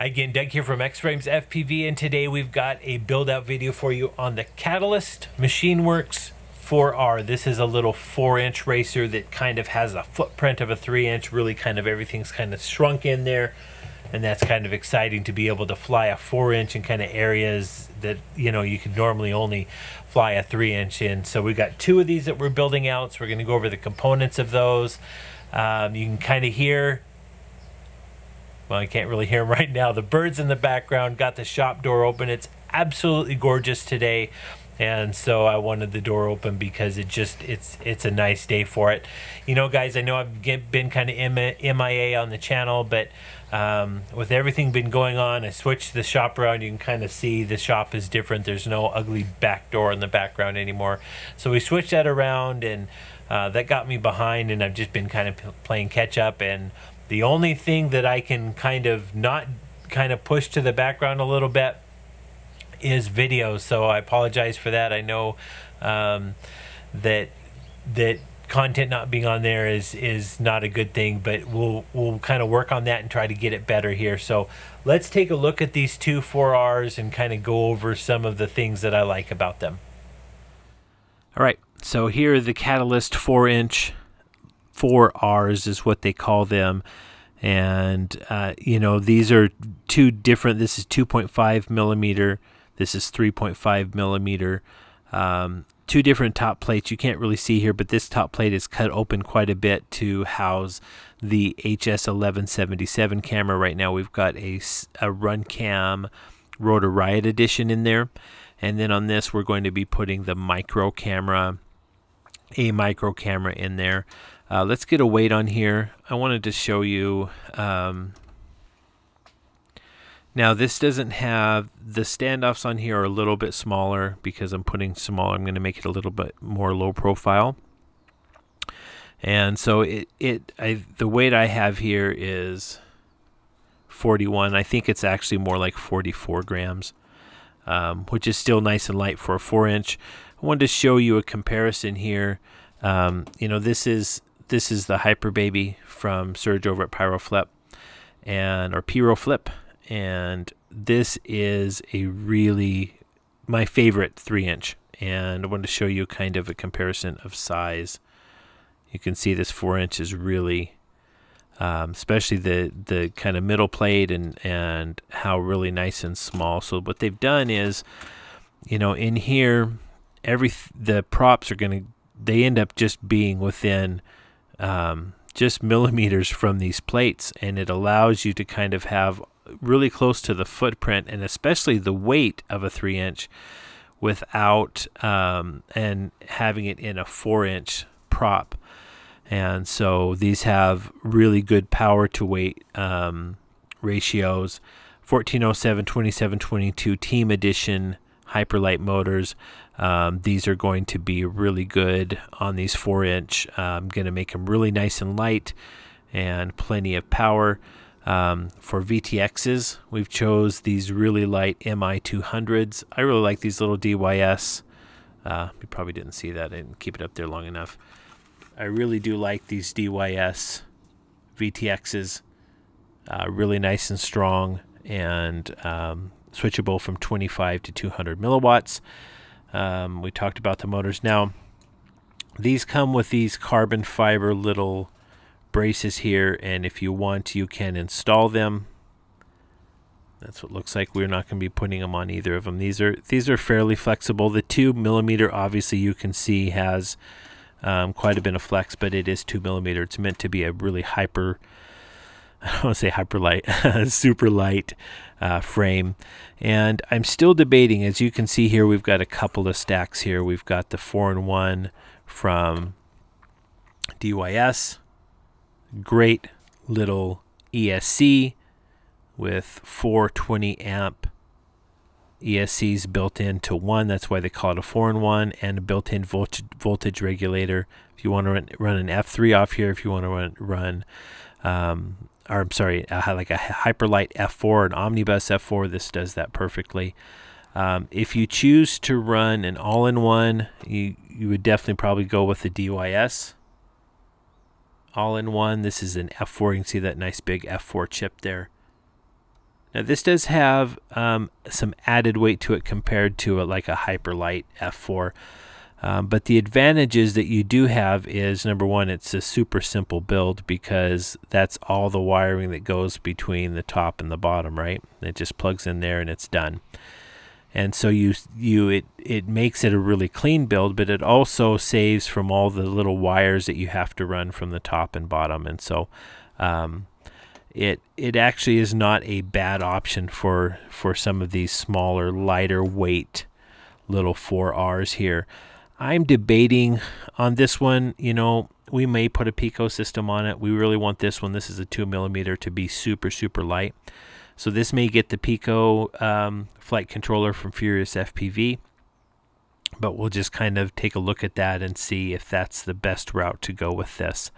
Again, Doug here from X-Frames FPV, and today we've got a build-out video for you on the Catalyst Machineworks 4R. This is a little 4-inch racer that kind of has a footprint of a 3-inch. Really kind of everything's kind of shrunk in there, and that's kind of exciting to be able to fly a 4-inch in kind of areas that, you know, you could normally only fly a 3-inch in. So we've got two of these that we're building out, so we're going to go over the components of those. You can kind of hear, well, I can't really hear them right now, the birds in the background. Got the shop door open. It's absolutely gorgeous today, and so I wanted the door open because it's a nice day for it. You know, guys, I know I've been kind of MIA on the channel, but with everything been going on, I switched the shop around. You can kind of see the shop is different. There's no ugly back door in the background anymore, so we switched that around, and that got me behind, and I've just been kind of playing catch up. And the only thing that I can kind of not kind of push to the background a little bit is video, so I apologize for that. I know that content not being on there is not a good thing, but we'll kind of work on that and try to get it better here. So let's take a look at these two 4Rs and kind of go over some of the things that I like about them. All right, so here are the Catalyst 4-inch 4Rs is what they call them. And you know, these are two different. This is 2.5 millimeter, this is 3.5 millimeter. Two different top plates. You can't really see here, but this top plate is cut open quite a bit to house the HS1177 camera. Right now we've got a RunCam Rotor Riot edition in there, and then on this we're going to be putting the micro camera in there. Let's get a weight on here. I wanted to show you, now this doesn't have, the standoffs on here are a little bit smaller because I'm putting smaller. I'm going to make it a little bit more low profile. And so the weight I have here is 41. I think it's actually more like 44 grams, which is still nice and light for a 4-inch. I wanted to show you a comparison here. You know, this is the Hyper Baby from Serge over at Pyroflip, or Pyroflip, and this is a really my favorite 3-inch, and I wanted to show you kind of a comparison of size. You can see this 4-inch is really, especially the kind of middle plate and how really nice and small. So what they've done is, you know, in here, the props are they end up just being within just millimeters from these plates, and it allows you to kind of have really close to the footprint and especially the weight of a 3-inch without and having it in a 4-inch prop. And so these have really good power to weight ratios. 1407 2722 Team Edition Hyperlite motors. These are going to be really good on these 4-inch. I'm going to make them really nice and light and plenty of power. For VTXs, we've chose these really light MI200s. I really like these little DYS. You probably didn't see that. I didn't keep it up there long enough. I really do like these DYS VTXs. Really nice and strong, and switchable from 25 to 200 milliwatts. We talked about the motors. Now, these come with these carbon fiber little braces here, and if you want, you can install them. That's what it looks like. We're not going to be putting them on either of them. These are fairly flexible. The 2 millimeter, obviously, you can see has quite a bit of flex, but it is 2 millimeter. It's meant to be a really I don't want to say Hyperlite, super light frame. And I'm still debating. As you can see here, we've got a couple of stacks here. We've got the 4-in-1 from DYS. Great little ESC with 420 amp ESCs built into one. That's why they call it a 4-in-1, and a built-in voltage regulator. If you want to run an F3 off here, if you want to run or I'm sorry, like a Hyperlite F4, an Omnibus F4, this does that perfectly. If you choose to run an all-in-one, you would definitely probably go with the DYS all-in-one. This is an F4. You can see that nice big F4 chip there. Now this does have some added weight to it compared to like a Hyperlite F4. But the advantages that you do have is, number one, it's a super simple build because that's all the wiring that goes between the top and the bottom, right? It just plugs in there and it's done. And so it makes it a really clean build, but it also saves from all the little wires that you have to run from the top and bottom. And so it actually is not a bad option for some of these smaller, lighter weight little 4Rs here. I'm debating on this one. You know, we may put a Pico system on it. We really want this one. This is a 2mm to be super light. So this may get the Pico flight controller from Furious FPV, but we'll just kind of take a look at that and see if that's the best route to go with this.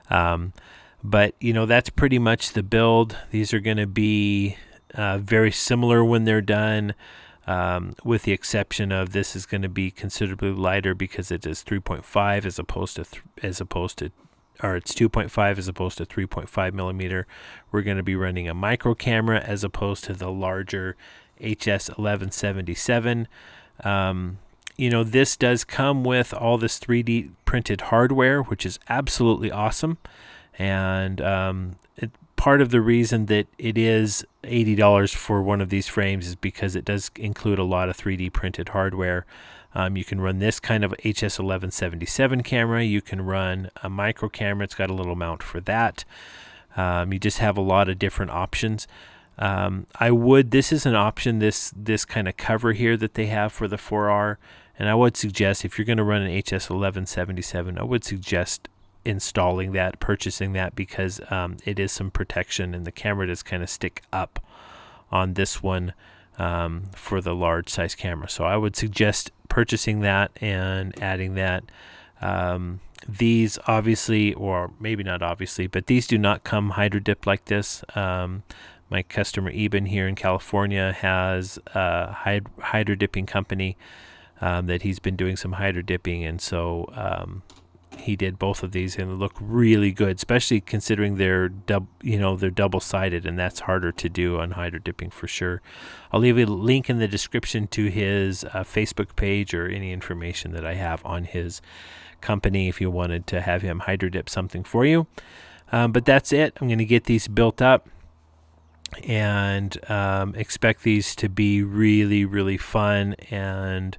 But you know, that's pretty much the build. These are going to be very similar when they're done, with the exception of this is going to be considerably lighter because it is 3.5 as opposed to or it's 2.5 as opposed to 3.5mm. We're going to be running a micro camera as opposed to the larger HS1177. You know, this does come with all this 3D printed hardware, which is absolutely awesome. And part of the reason that it is $80 for one of these frames is because it does include a lot of 3D printed hardware. You can run this kind of HS1177 camera. You can run a micro camera. It's got a little mount for that. You just have a lot of different options. This is an option, this kind of cover here that they have for the 4R. And I would suggest, if you're going to run an HS1177, I would suggest installing that, purchasing that, because it is some protection and the camera does kind of stick up on this one for the large size camera. So I would suggest purchasing that and adding that. These obviously, or maybe not obviously, but these do not come hydrodip like this. My customer Eben here in California has a hydrodipping company that he's been doing some hydrodipping, and so he did both of these and they look really good, especially considering they're double-sided, and that's harder to do on hydrodipping for sure. I'll leave a link in the description to his Facebook page or any information that I have on his company if you wanted to have him hydrodip something for you. But that's it. I'm going to get these built up and expect these to be really fun and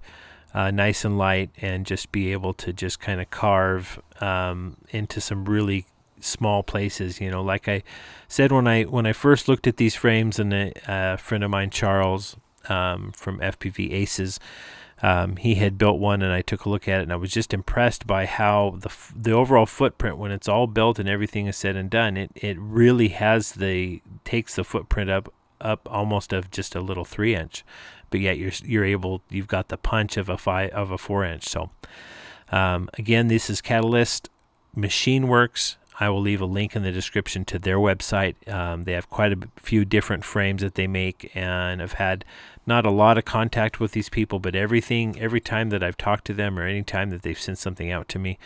nice and light, and just be able to just kind of carve into some really small places. You know, like I said, when I first looked at these frames, and a friend of mine, Charles, from FPV Aces, he had built one, and I took a look at it, and I was just impressed by how the overall footprint, when it's all built and everything is said and done, it really takes the footprint up almost of just a little 3-inch. But yet you've got the punch of a 4-inch. So again, this is Catalyst Machineworks. I will leave a link in the description to their website. They have quite a few different frames that they make, and I've had not a lot of contact with these people, but every time that I've talked to them, or any time that they've sent something out to me,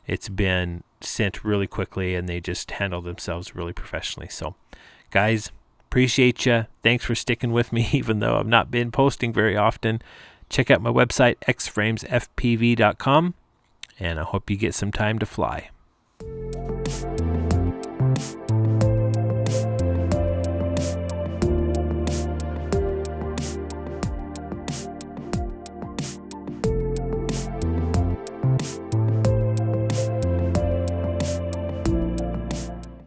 it's been sent really quickly, and they just handle themselves really professionally. So guys, appreciate you. Thanks for sticking with me, even though I've not been posting very often. Check out my website, xframesfpv.com, and I hope you get some time to fly.